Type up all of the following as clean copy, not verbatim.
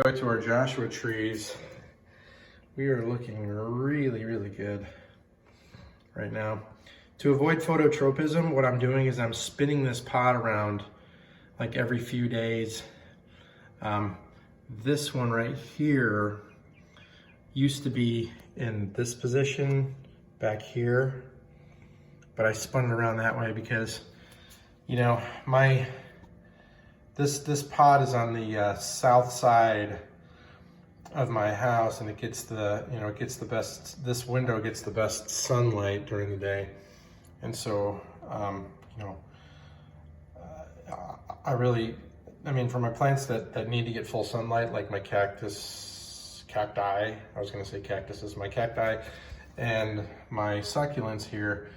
Back to our Joshua trees. We are looking really, really good right now. To avoid phototropism, what I'm doing is I'm spinning this pot around like every few days. This one right here used to be in this position back here, but I spun it around that way because, you know, this pot is on the south side of my house, and it gets the, it gets the best, this window gets the best sunlight during the day. And so, I mean, for my plants that need to get full sunlight, like my cacti, I was gonna say cactuses, my cacti and my succulents here,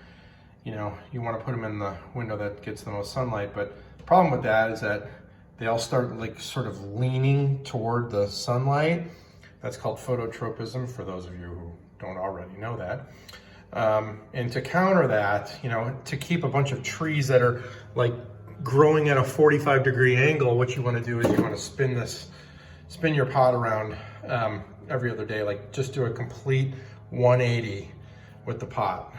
you wanna put them in the window that gets the most sunlight. But the problem with that is that they all start like sort of leaning toward the sunlight. That's called phototropism, for those of you who don't already know that. And to counter that, to keep a bunch of trees that are like growing at a 45-degree angle, what you want to do is you want to spin your pot around every other day, like just do a complete 180 with the pot.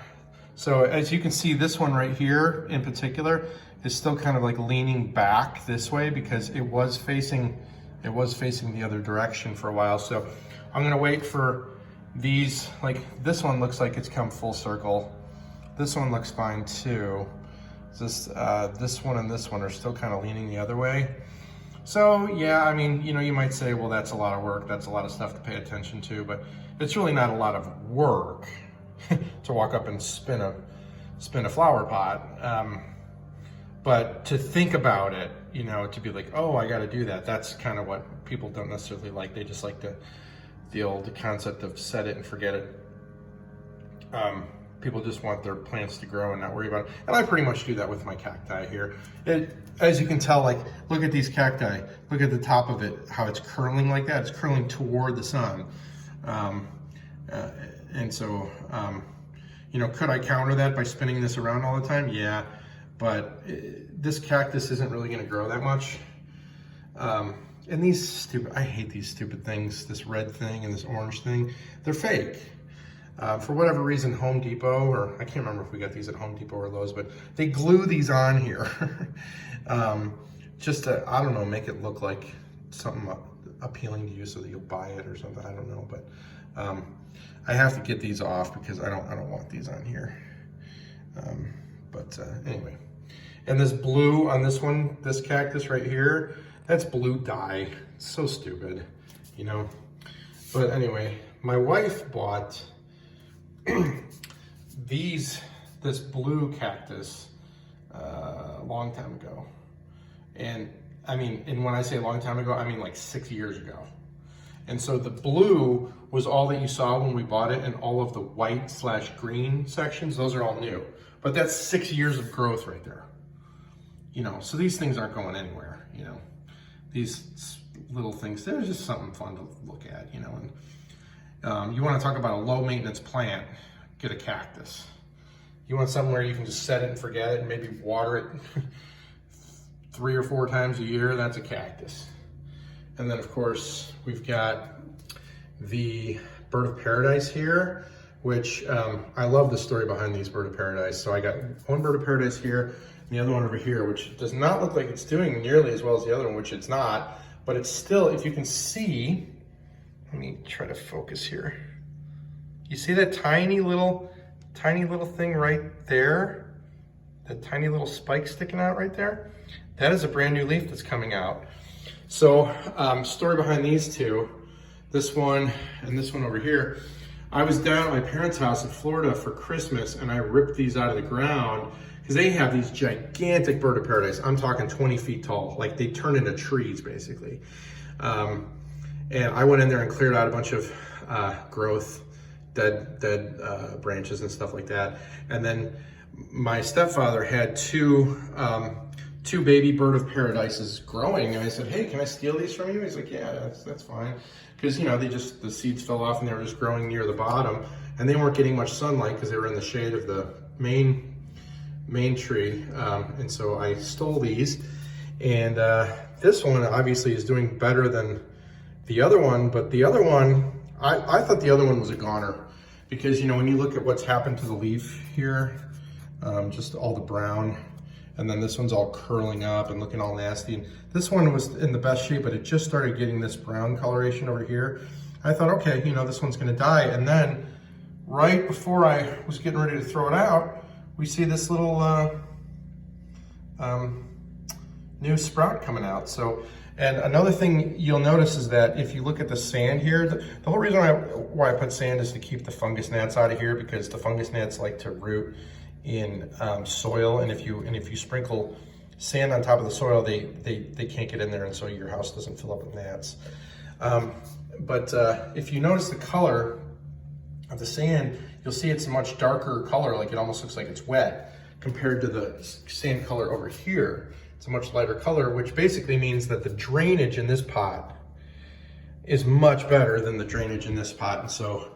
So as you can see, this one right here in particular is still kind of like leaning back this way because it was facing the other direction for a while. So I'm gonna wait for these, like this one looks like it's come full circle. This one looks fine too. This one and this one are still kind of leaning the other way. So yeah, I mean, you might say, well, that's a lot of work. That's a lot of stuff to pay attention to, but it's really not a lot of work to walk up and spin a flower pot. But to think about it, to be like, oh, I got to do that. That's kind of what people don't necessarily like. They just like the old concept of set it and forget it. People just want their plants to grow and not worry about it. And I pretty much do that with my cacti here. As you can tell, like, look at these cacti. Look at the top of it, how it's curling like that. It's curling toward the sun. And so, could I counter that by spinning this around all the time? Yeah. But this cactus isn't really gonna grow that much. And I hate these stupid things, this red thing and this orange thing, they're fake. For whatever reason, Home Depot, or I can't remember if we got these at Home Depot or Lowe's, but they glue these on here. Just to, I don't know, make it look like something appealing to you so that you'll buy it or something, I don't know. But I have to get these off because I don't want these on here. Anyway. And this blue on this one, this cactus right here, that's blue dye. It's so stupid, But anyway, my wife bought this blue cactus a long time ago. And I mean, and when I say a long time ago, I mean like 6 years ago. And so the blue was all that you saw when we bought it, and all of the white/green sections, those are all new. But that's 6 years of growth right there. So these things aren't going anywhere, These little things, they're just something fun to look at, And you want to talk about a low maintenance plant, get a cactus. You want something where you can just set it and forget it and maybe water it 3 or 4 times a year, that's a cactus. And then of course, we've got the bird of paradise here, which I love the story behind these bird of paradise. So I got one bird of paradise here, and the other one over here, which does not look like it's doing nearly as well as the other one, which it's not, but it's still, if you can see, let me try to focus here. You see that tiny little thing right there? That tiny little spike sticking out right there? That is a brand new leaf that's coming out. So, story behind these two, this one and this one over here. I was down at my parents' house in Florida for Christmas, and I ripped these out of the ground because they have these gigantic bird of paradise. I'm talking 20 feet tall. Like, they turn into trees, basically. And I went in there and cleared out a bunch of growth, dead branches and stuff like that. And then my stepfather had two baby bird of paradises growing, and I said, hey, can I steal these from you? He's like, yeah, that's fine. Because, the seeds fell off and they were just growing near the bottom, and they weren't getting much sunlight because they were in the shade of the main tree. And so I stole these, and this one obviously is doing better than the other one, but the other one, I thought the other one was a goner because, you know, when you look at what's happened to the leaf here, just all the brown, and then this one's all curling up and looking all nasty. And this one was in the best shape, but it just started getting this brown coloration over here. I thought, okay, you know, this one's gonna die. And then right before I was getting ready to throw it out, we see this little new sprout coming out. So, and another thing you'll notice is that if you look at the sand here, the whole reason why I put sand is to keep the fungus gnats out of here, because the fungus gnats like to root in soil, and if you sprinkle sand on top of the soil, they can't get in there, and so your house doesn't fill up with gnats. But if you notice the color of the sand, you'll see it's a much darker color, like it almost looks like it's wet, compared to the sand color over here. It's a much lighter color, which basically means that the drainage in this pot is much better than the drainage in this pot. And so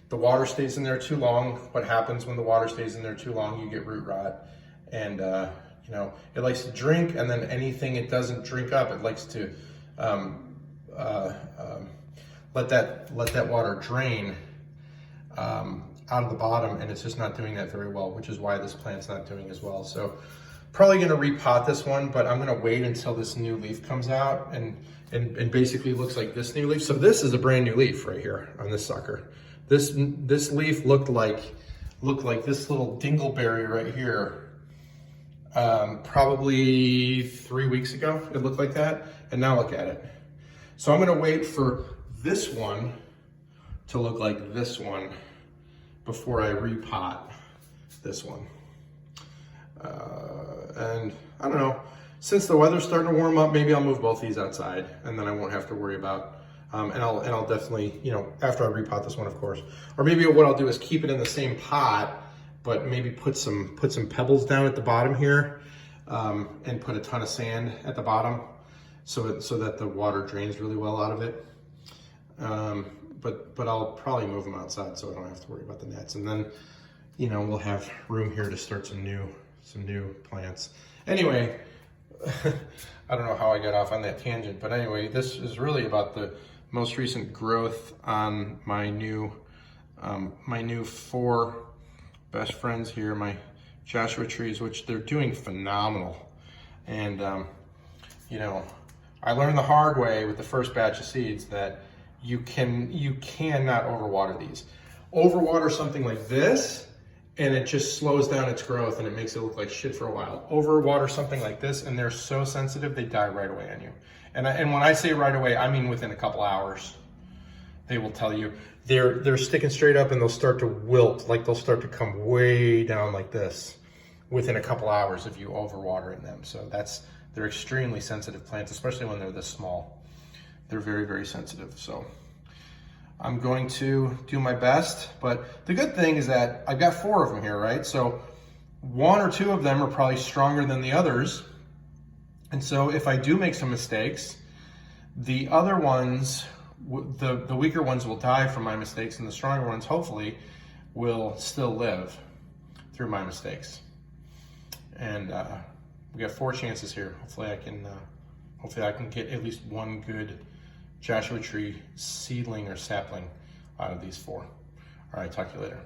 the water stays in there too long. What happens when the water stays in there too long? You get root rot. And you know, it likes to drink, and then anything it doesn't drink up, it likes to let that water drain out of the bottom, and it's just not doing that very well, which is why this plant's not doing as well. So probably gonna repot this one, but I'm gonna wait until this new leaf comes out and basically looks like this new leaf. So this is a brand new leaf right here on this sucker. This leaf looked like this little dingleberry right here. Probably 3 weeks ago, it looked like that, and now look at it. So I'm gonna wait for this one to look like this one before I repot this one. And I don't know, since the weather's starting to warm up, maybe I'll move both these outside, and then I won't have to worry about, and I'll definitely, you know, after I repot this one, of course. Or maybe what I'll do is keep it in the same pot, but maybe put some pebbles down at the bottom here, and put a ton of sand at the bottom so that the water drains really well out of it. But I'll probably move them outside so I don't have to worry about the gnats. And then, you know, we'll have room here to start some new plants. Anyway, I don't know how I got off on that tangent, but anyway, this is really about the most recent growth on my new 4 best friends here, my Joshua trees, which they're doing phenomenal. And you know, I learned the hard way with the first batch of seeds that you cannot overwater these. Overwater something like this, and it just slows down its growth and it makes it look like shit for a while. Overwater something like this, and they're so sensitive, they die right away on you. And when I say right away, I mean within a couple hours. They will tell you they're sticking straight up, and they'll start to wilt, like they'll start to come way down like this within a couple hours if you overwater in them. So they're extremely sensitive plants, especially when they're this small. They're very, very sensitive. So I'm going to do my best, but the good thing is that I've got 4 of them here, right? So 1 or 2 of them are probably stronger than the others. And so if I do make some mistakes, the other ones, the weaker ones will die from my mistakes, and the stronger ones hopefully will still live through my mistakes. And we got 4 chances here. Hopefully I can get at least one good Joshua tree seedling or sapling out of these 4. All right, talk to you later.